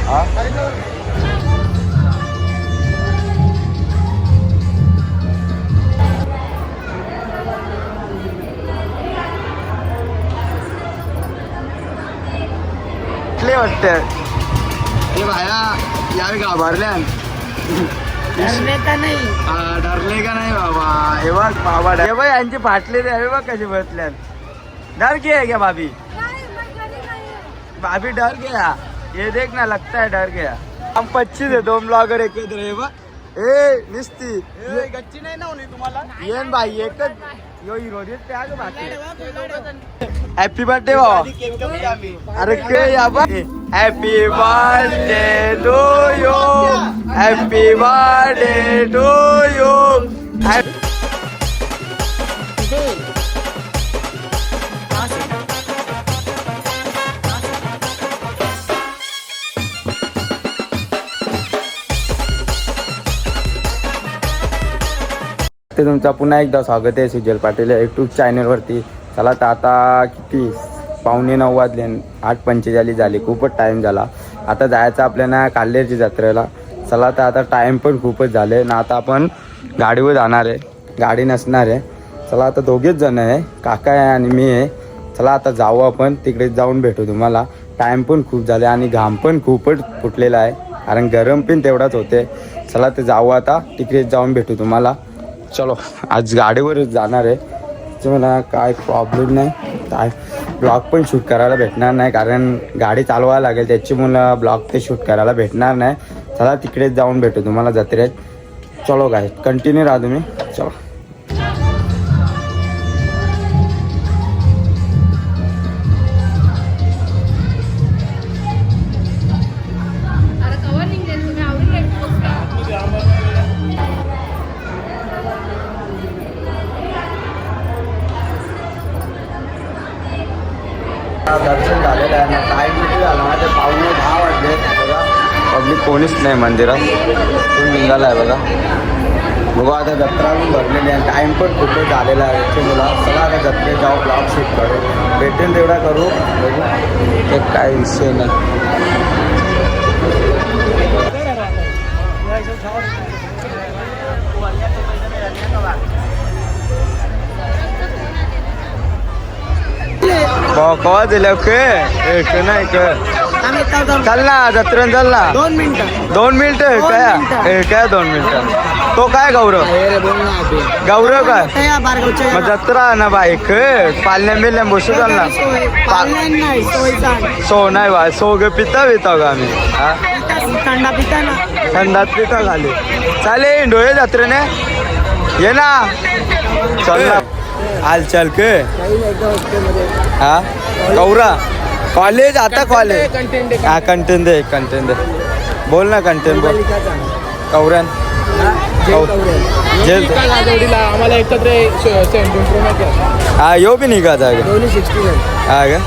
हा वाटत हे भाया यार घाबरल्या डरले का नाही डरले का नाही बाबा हे बघ बाबा हे बघ यांची फाटले हे बघ कशी बसल्यात डर गया क्या भाभी भाभी डर गया ये देख ना लगता है डर गया हम 25 है 2 ब्लॉगर एकत्र हे बघ ए निस्ती गच्ची नाही ना होणी तुम्हाला येन भाई एकच यो हिरो दिसते आग बाकी हॅपी बर्थडे भाऊ अरे के या बघ happy birthday to you happy birthday to you ते तुमचा पुन्हा एकदा स्वागत आहे सुजल पाटील यूट्यूब चॅनलवरती. चला तर आता किती 8:45 वाजले 8:45 झाली खूपच टाईम झाला. आता जायचं आपल्याला काल्हेरची जत्रेला. चला तर आता टाईम पण खूपच झाले ना. आता आपण गाडीवर जाणार आहे गाडी नसणार आहे. चला आता दोघेच जण आहे काका आहे आणि मी आहे. चला आता जाऊ आपण तिकडे जाऊन भेटू तुम्हाला. टाईम पण खूप झाले आणि घाम पण खूपच फुटलेला आहे कारण गरम पण तेवढाच होते. चला ते जाऊ आता तिकडे जाऊन भेटू तुम्हाला. चलो आज गाडीवरच जाणार आहे. मला काय प्रॉब्लेम नाही काय ब्लॉग पण शूट करायला भेटणार नाही कारण गाडी चालवायला लागेल त्याची मला ब्लॉग ते शूट करायला भेटणार नाही. चला तिकडेच जाऊन भेटू तुम्हाला जत्रेत. चलो काय कंटिन्यू राहा तुम्ही. चलो दर्शन झालेलं आहे ना. टाईम किती झाला माझे 9:15 वाजले बघा. पब्लिक कोणीच नाही मंदिरात. तो निघाला आहे बघा. बघा आता जत्रा पण भरलेली आहे. टाईम पण खूपच झालेला आहे याची मुला. चला आता जत्रेत जाऊ ब्लॉग शूट करू भेटेल तेवढा करू बघू. एक काय विषय नाही. कवा दिल्या नाही चल ना जत्रेन चल ना. 2 मिनिटं 2 मिनिटं काय काय 2 मिनिटं. तो काय गौरव गौरव काय मग जत्रा ना बाईक पालण्या बिलण्या बसू चाल ना. सो नाही बा सो ग पिता पिता ग आम्ही हा थंडा पिता ना. थंडात पिता खाली चालेल डोळे जत्रेने ये ना. चल ना हाल चल के हा गौरा कॉलेज आता कॉलेज हा कंटेंट दे बोल ना कंटेंट बोल. गौरन जेल आम्हाला एकत्र हा यो बी निघायचा हा का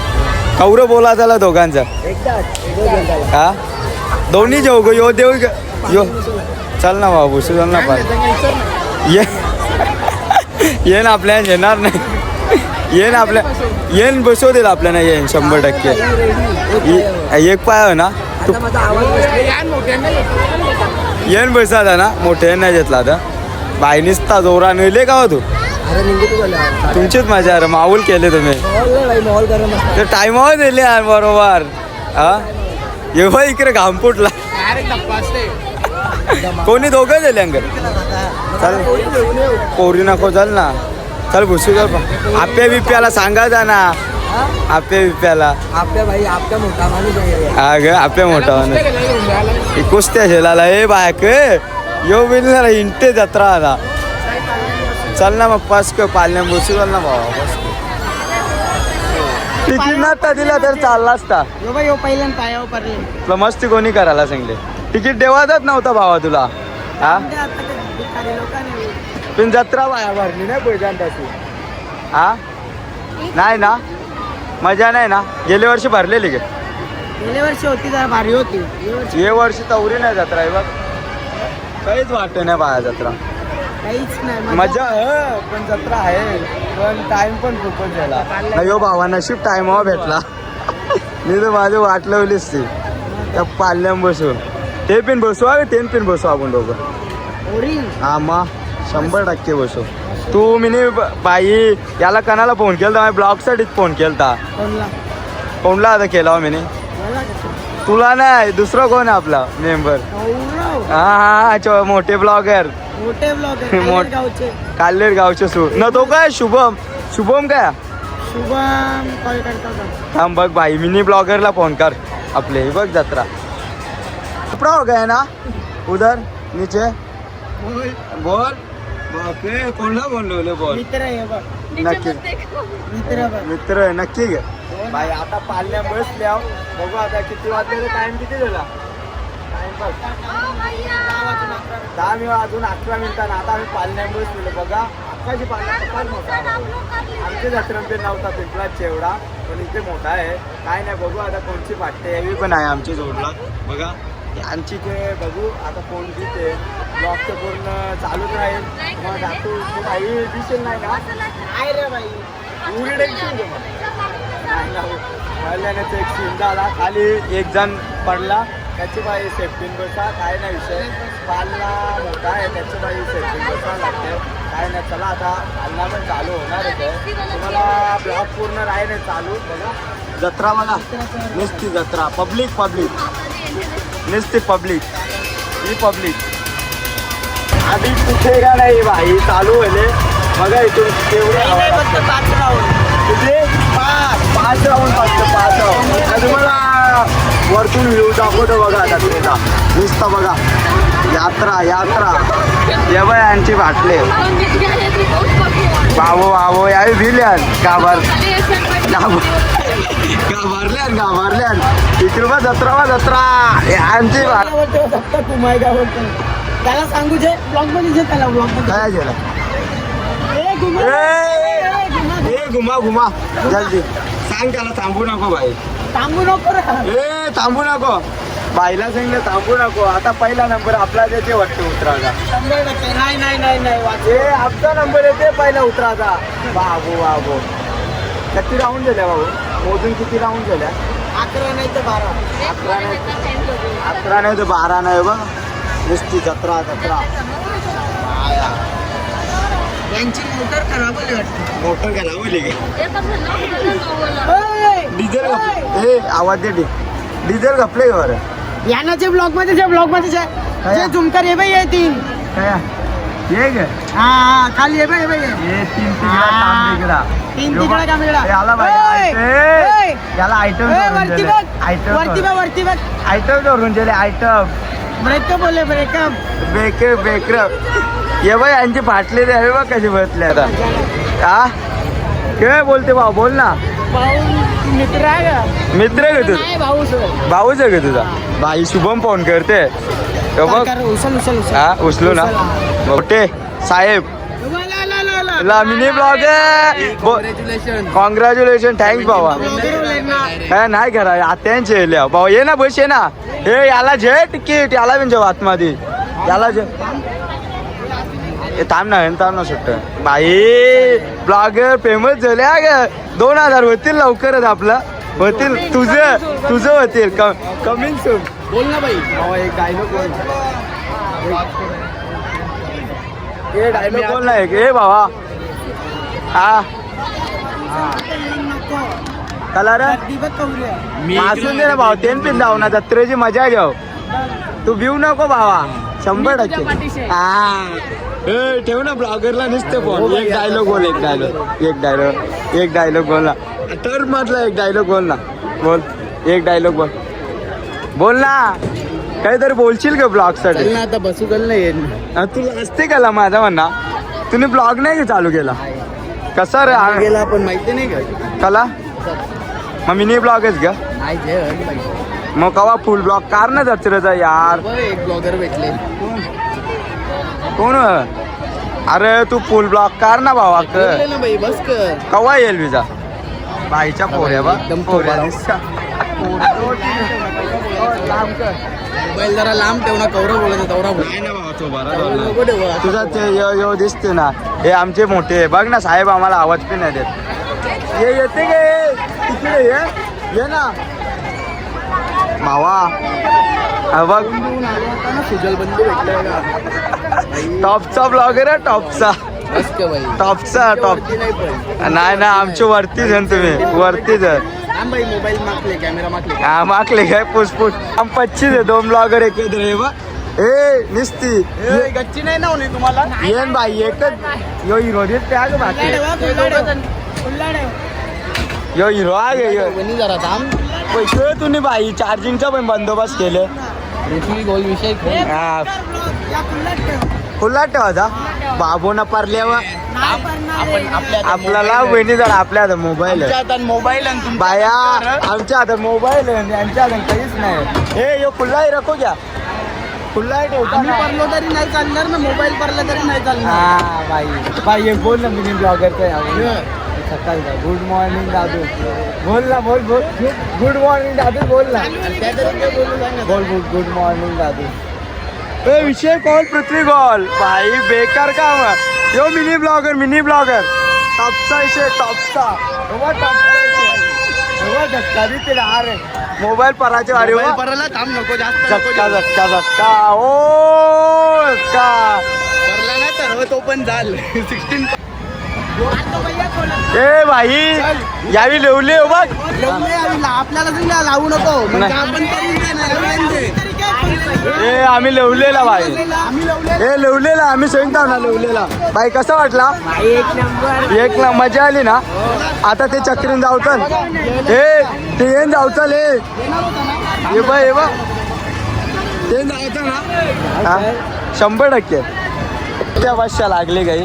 गौरव बोला झाला दोघांचा हा दोन्ही जेव गो यो देऊ यो. चल ना बाबू चल ना पण ये ना आपल्या येणार नाही. येन आपल्या येन बसवतील आपल्याला येईन 100%. एक पाय ना तू येन बसला ना मोठे नाही घेतला आता बाई निसता जोरा नेले का तू. तुमचीच मजा अरे माऊल केले तुम्ही ते टायमावर दिले यार बरोबर हा. एव्हा इकडे घाम फुटला कोणी दोघं दिले अंग. चल पोरी नको चल ना. चल भुसू चल आप्या बिप्याला सांगायचा ना. आप्या बिप्याला आपल्या भाई आपल्या मोठा माणूस हा ग आप्या मोठा माणूस कुस्त्या शेलाला हे बायक यो बिल इंटे जत्रा आला. चल ना मग पास पालण्या बसू चल ना बाबा. तिकीट नसता दिला तर चालला असता. यो पहिल्यांदा पायावर पडले तुला मस्ती कोणी करायला सांगले. तिकीट देवाचाच नव्हता भावा तुला हा. पण जत्रा बाया भरली नाही पैशान तशी हा नाही ना. मजा नाही ना. गेल्या वर्षी भरलेली गे गेल्या वर्षी होती जरा भारी होती. ये वर्षी तवरी नाही जत्रा आहे बघ. काहीच वाटत नाही बाया जत्रा काहीच नाही. मजा पण जत्रा आहे पण टाइम पण खूपच झाला. यो भावा नशीब टाइमावर भेटला. मी तर माझी वाट लावलीच ती त्या पाल्याम बसू ते पण बसू ते पण बसू आपण दोघं ओरिंग हा मग 100% बसू तू मी बाई याला कणाला फोन केलता ब्लॉग साठीच फोन केलता कोणला कोणला आता केला मी मला कसं तुला नाही दुसरा कोण आहे आपला मेंबर गौरव हा मोठे ब्लॉगर मोठे ब्लॉगर गावचे काल्लेर गावचे न तो काय शुभम काय शुभम कॉल करता थांब बघ भाई मिनी ब्लॉगरला फोन कर आपले बघ जत्रा कपड़ा हो गया ना उधर नीचे बोल बापरे कोणला बोललो बोल मित्र आहे बघ नक्की मित्र बघ मित्र आहे नक्की घे भाई आता पालण्या बसल्या बघू आता किती वाजले टाइम किती झाला टाइम बघ 10 वाजून 11 मिनिटांना आता आम्ही पालण्या बसलेलो बघा अख्खाची पालण्या मोठा आमच्या जत्रेमध्ये नव्हता पिंपळाच एवढा पण इथे मोठा आहे काय नाही बघू आता कोणची वाटते यावी पण आहे आमची जोडला बघा आमची ते बघू आता कोण दिसते ब्लॉग तर पूर्ण चालूच राहील मग जातो तू काही दिसेल नाही ना काय रे बाई उघडे कल्याणाचा एक सीन झाला खाली एक जण पडला त्याची बाई सेफ्टीन बसा काय नाही विषय पालना मोठा आहे त्याची बाई सेफ्टीन बसा लागते काय नाही चला आता पालना पण चालू होणारच आहे तुम्हाला ब्लॉग पूर्ण राहील चालू बघा जत्रा बघा नुसती जत्रा पब्लिक नुसती पब्लिक ही पब्लिक आधी कुठे का नाही भाई चालू होले बघा इथून केवढे फक्त 5 राऊंड किती 5 राऊंड फक्त 5 राऊंड तुम्हाला वरतून व्ह्यू दाखवतो बघा आता तुमचा नुसता बघा यात्रा ये बाय यांची वाटले बाबो यावी भिल्यान गाभारल्यान इकडे बा जत्रा यांची फक्त कुमाय का बोलतो त्याला सांगू जे ब्लॉग मध्ये जे त्याला ब्लॉग मध्ये काय झालं ए घुमा घुमा जल्दी सांग त्याला थांबू नको भाई थांबू नको रे थांबू नको बाईला सांगितलं थांबू नको आता पहिला नंबर आपला देते वाटतं उतराचा 100% नाही आपला नंबर येते पहिला उतराचा बाबू किती राऊंड झाल्या बाबू मोजून किती राऊंड झाल्या 11 नाही तर 12 11 नाही तर 12 नाही बघ नुसती जत्रा यांची मोटर खराब आहे वाटतं मोटर काय लावली डिझेल आवाज दे डिझेल घपले वर यानाचे ब्लॉग मध्ये जे झुमकर ये बाई ये 3 ये ग हा खाली ये बाई ये 3 तिकडे काम इकडे याला याला आयटम वरती बघ आयटम धरून गेले आयटम ब्रेकअप बोलले ब्रेकअप ये बाई यांची फाटले रे बघ कशी बसले आता हा काय बोलते भाऊ बोल ना मित्र आहे का मित्र आहे का तुझा भाऊच आहे का तुझा भाई शुभम फोन करते बघ उचल हा उचलू ना मोठे साहेब मिनी ब्लॉग कॉंग्रॅच्युलेशन थँक्स भावा काय नाही करा आत्यांचे भाऊ ये ना बस ये ना हे याला जे तिकीट याला म्हणजे आतमध्ये याला जे थांब ना सुट्ट बाई ब्लॉगर फेमस झाले ग 2000 होतील लवकरच आपलं होतील तुझं होतील कमिंग सून बोल ना बाई एक डायलॉग बोल ना एक भावा हा कलर मासून दे ना भाऊ तेन पिन जाऊ ना जत्रेची मजा घेऊ तू भिऊ नको भावा 100% हा ठेव ना ब्लॉगरला नुसते फोन एक डायलॉग बोल ना तर म्हटलं एक डायलॉग बोल ना एक डायलॉग बोल ना काहीतरी बोलशील का ब्लॉग साठी आता बसू गल नाही तुला असते का माझा म्हणा तुम्ही ब्लॉग नाही चालू केला कसा रे गेला पण माहिती नाही का कला मग मिनी ब्लॉगच का मग कवा फुल ब्लॉग कार ना जत्रेचा यार एक ब्लॉगर भेटले कोण अरे तू फुल ब्लॉग कार ना भावा ना बाई बस कर कवा येईल विजा बाईच्या पोऱ्या बा एकदम पोऱ्या मोबाईल जरा लांब ठेव ना कौरव बोलायचं तवरा नाही ना भावा तो बरा तुझा ते यो दिसते ना हे आमचे मोठे बघ ना साहेब आम्हाला आवाज पण नाही देत ये येते गे तिकडे ये ना भावा हा बघ सुजल बंधू भेटलाय का टॉपचा ब्लॉगर आहे टॉपचा मस्त भाई टॉपचा टॉप नाही पण नाही ना आमची वरतीच आहे तुम्ही वरतीच आहे भाई मोबाईल मागले कॅमेरा मागले हा मागले काय पुसपुस आम 25 आहे 2 ब्लॉगर एकत्र आहे बा ए निस्ती गच्ची नाही ना होणे तुम्हाला येन बाई एकच यो हिरो देत त्या ग बाकी यो हिरो आहे यो वनी जरा थांब पैसे तुम्ही बाई चार्जिंगचा पण बंदोबस्त केले रेफरी गोल विषय हा खुला ठेवायचा बाबू न पारल्यावर आपण आपल्याला वहिनी जरा आपल्या हातात मोबाईल आहे मोबाईल आणि बाया आमच्या हातात मोबाईल आहे यांच्या हातात काहीच नाही ए यो खुल्ला रखो घ्या खुल्ला ठेवता आम्ही पडलो तरी नाही चालणार ना मोबाईल पडला तरी नाही चालणार हा बाई बाई एक बोल ना मिनी ब्लॉगरचा सकाळचा गुड मॉर्निंग दादू बोल ना बोल बोल गुड मॉर्निंग दादू बोल ना बोल बोल गुड मॉर्निंग दादू ए विषय कॉल पृथ्वी कॉल भाई बेकार काम यो मिनी ब्लॉगर टॉपचा विषय टॉपचा टॉपचा विषय धक्का बी तिला अरे मोबाईल पराचे वारी पडला थांब नको जास्त झटका ओ का पडला ना तर तो पण झाल 16 ए भाई यावी लिवले हो बघ आपल्याला तुम्ही लावू नको म्हणजे आपण करून दे ना ए आम्ही लिवलेला भाई आम्ही लावले ए लिवलेला आम्ही सांगतो ना लिवलेला भाई कसा वाटला एक ना मजा आली ना आता ते चक्रीन जावचल ए ते येऊन जावचल हे बघ ते जायचं ना हा 100% त्या वर्षा लागले काही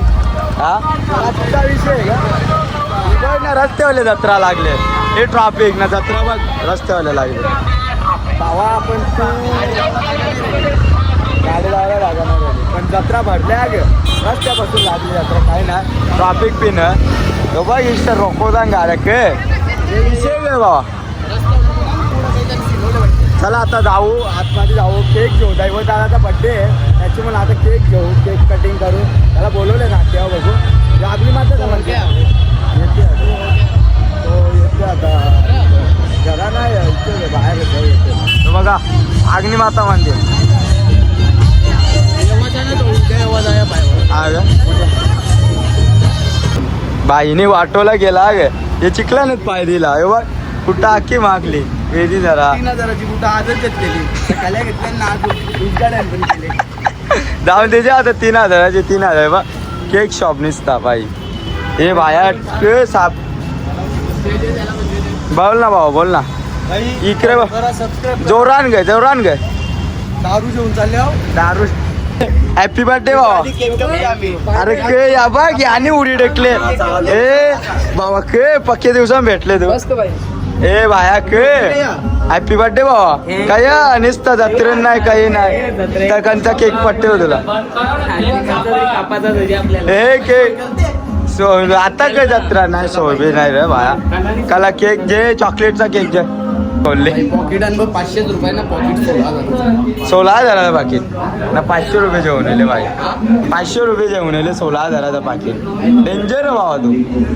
हा आजचा विषय आहे का बघ ना रस्त्यावाले जत्रा लागले हे ट्रॅफिक ना जत्रा बघ रस्त्यावाले लागले भावा आपण गाडी लावायला लागणार पण जत्रा भरल्या ग रस्त्यापासून लागली जत्रा काय ना ट्रॅफिक पिन तो बघ इष्ट रोको जाण गाड्या के विषय गे बाबा चला आता जाऊ आतमध्ये जाऊ केक घेऊ दैवताचा बड्डे आहे त्याची मला आता केक घेऊ केक कटिंग करू त्याला बोलवले ना तेव्हा बघू लागली मात्र म्हणते येते आता जरा नाही इथे बाहेर येते बघा अग्निमाता मंदिर बाईने वाटोला गेला ग हे चिखलानच पाय दिला हे बघ कुठं आखी मागली वेदी जरा 3000ची कुठं आजच घेतलेली सकाळी घेतल्या ना आज उद्घाटन पण केले जाऊन त्याच्या आता 3000चे 3000 बघ केक शॉप निसता बाई हे बाया के साप बोल ना भाऊ बोल ना इकडे बघ जोरान गे दारू घेऊन चालले दारू हॅपी बर्थडे भावा अरे के या बघ याने उडी टेकले ए बाबा के पक्के दिवसां भेटले तू ए भाया के हॅपी बर्थडे भावा काय निसता जत्रेन नाही काही नाही तर कंचा केक पट्टे हो तुला ए केक आता काय जत्रा नाही सोयबी नाही रे भाया काला केक जे चॉकलेटचा केक जे बोलले पॉकेट आणि 500 रुपये ना पॉकेट 16,000 पाकिट ना 500 रुपये जेवण येले भाई 500 रुपये जेवण येले 16,000 पाकिट डेंजर भावा तू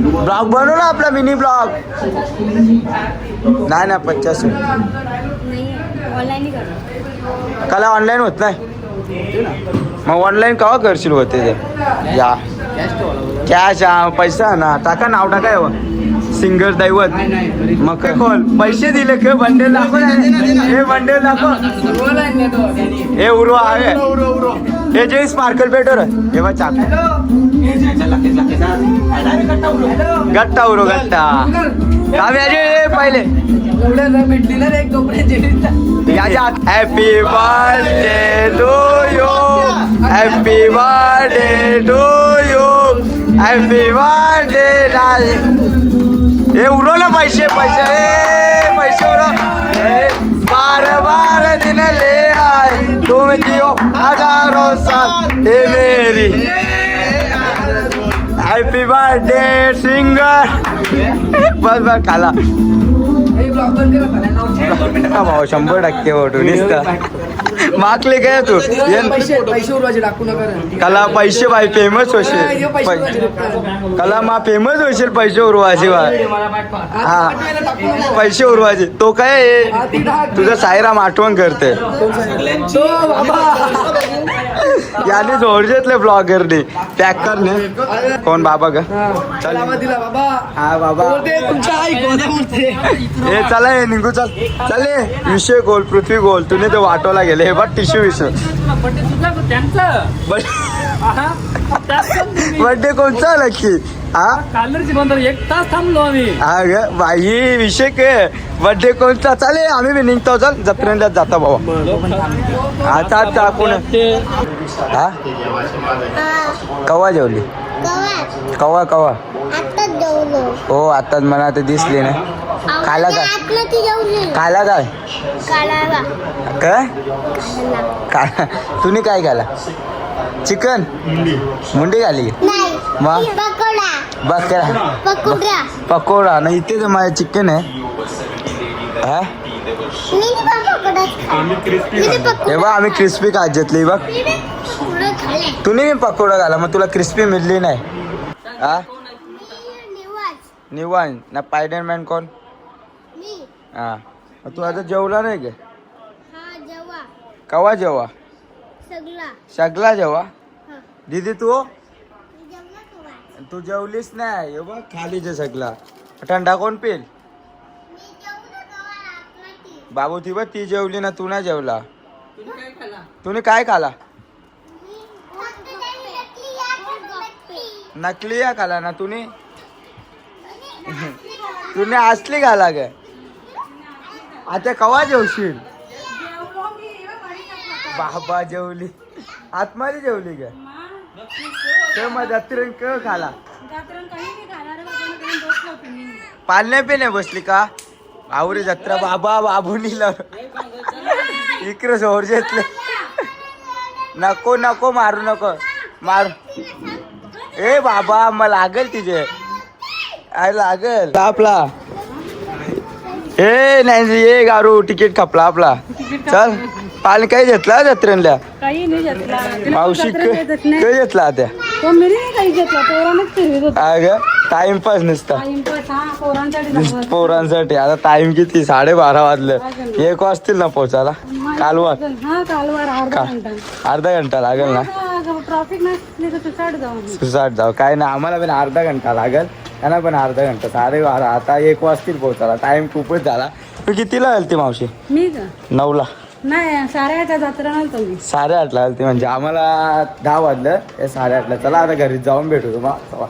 ब्लॉग बनव ना आपला मिनी ब्लॉग नाही ना 50 काला ऑनलाईन होत नाही मग ऑनलाईन केव्हा करशील होते ते या कॅश पैसा ना टाका नाव टाका सिंगर दैवत मग काय कॉल पैसे दिले के बंडेल दाखव हे बंडेल दाखव हे उरो आहे हे जे स्पार्कल पेटर हे बघ चाक गट्टा उरो गट्टा काव्याचे पहिले happy birthday to you happy birthday to you happy birthday हे उरो ना पैसे पैसे उरो बार दिन ले आए तुम जियो हजारों साल हे मेरी हॅपी बर्थडे सिंगर बस खाला भाऊ 100% फोटो दिसत मागले काय तू पैसे उरवायचे टाकू नका रे. कला पैसे बाई फेमस हे पैसे उरवायचे होशील टाकू. कला मा फेमस होशील पैसे उरवायचे बाय हा टाकू नका. पैसे उरवायचे तो काय आहे? तुझं साईराम आठवण करते तो बाबा याने जोडजेतले ब्लॉगरने पॅक करणे कोण बाबा का चल दिला बाबा. हा बाबा बोलते तुमच्या आई गोदा म्हणते. हे चला हे निघू चल चले विषय गोल पृथ्वी गोल तुम्ही ते वाटोला गेले हे बघ टिश्यू विषय बर्थडे कोणचा नक्की हा कालरची बंद 1 तास थांबलो आम्ही. हा ग बाई विषय काय बर्थडे कोणता चाले आम्ही बी निघतो चल जत्रेलाच जाता बाबा आता टाकून हा कवा जेवली कवा कवा आता जेवलो. हो आताच मला आता दिसली ना खायला काय आतलं ती जेवली. खायला काय काढायला. काय काय तुम्ही काय खाला चिकन मुंडी खाली नाही. मग? पकोडा. बकरा पकोडा. पकोडा नाही इथे तर माझ्या चिकन आहे हा मी पकोडा हे बघ आम्ही क्रिस्पी काजतली बघ पकोडा खाल्ले. तुम्ही पकोडा घाला मग तुला क्रिस्पी मिळली नाही हा निवास. निवान ना स्पायडरमॅन कोण मी. हा मग तू आता जेवला नाही का हा जेवा. कवा जेवा सगळा. सगळा जेवा हा. दीदी तू मी जेवला कवा. तू जेवलीस नाही हे बघ खालीचे सगळा थंडा कोण पेल मी जेवलो कवा आतला ती. बाबू ती बघ ती जेवली ना तू नाही जेवला तुम्ही काय खाला मी फक्त त्यांनी नकली या गप्पी. नकली या खाला ना तुम्ही तुम्ही असली घाला ग आता कवा जेवशील बाबा जेवली आतमध्ये जेवली ग ते मग जत्रेन क खाला पालण्या पिण्या बसली का आवरे जत्रा बाबा बाबूनी इकडे जोर घेतले नको नको मारू नको मारू ए बाबा मला लागल तिचे अरे लागल आपला ए नाही ये गारू तिकीट खपला आपला चल पाल काय घेतला जत्रेला काही नाही घेतला मावशी काय घेतला त्या तो मी नाही काही घेतला पोरानेच फिरवित होता. अग टाइमपास नसता टाइमपास हा पोरांसाठी जावं. पोरांसाठी आता टाइम किती 12:30 वाजले 1 वाजतील ना पोचायला कालवार हा कालवार अर्धा घंटा अर्धा घंटा लागेल ना ट्रॉफिक नसली तर तू चढ जाऊ सुसाट जाऊ काय ना आम्हाला पण अर्धा घंटा लागेल त्यांना पण अर्धा घंटा 12:30 आता 1 वाजतील पोचायला टाइम खूपच झाला तू कितीला आली ती मावशी मी का 9ला नाही साऱ्याच्या जत्रा नव्हतं मी 8:30ला आली ती म्हणजे आम्हाला 10 वाजलं 8:30ला चला आता घरी जाऊन भेटू तुम्हाला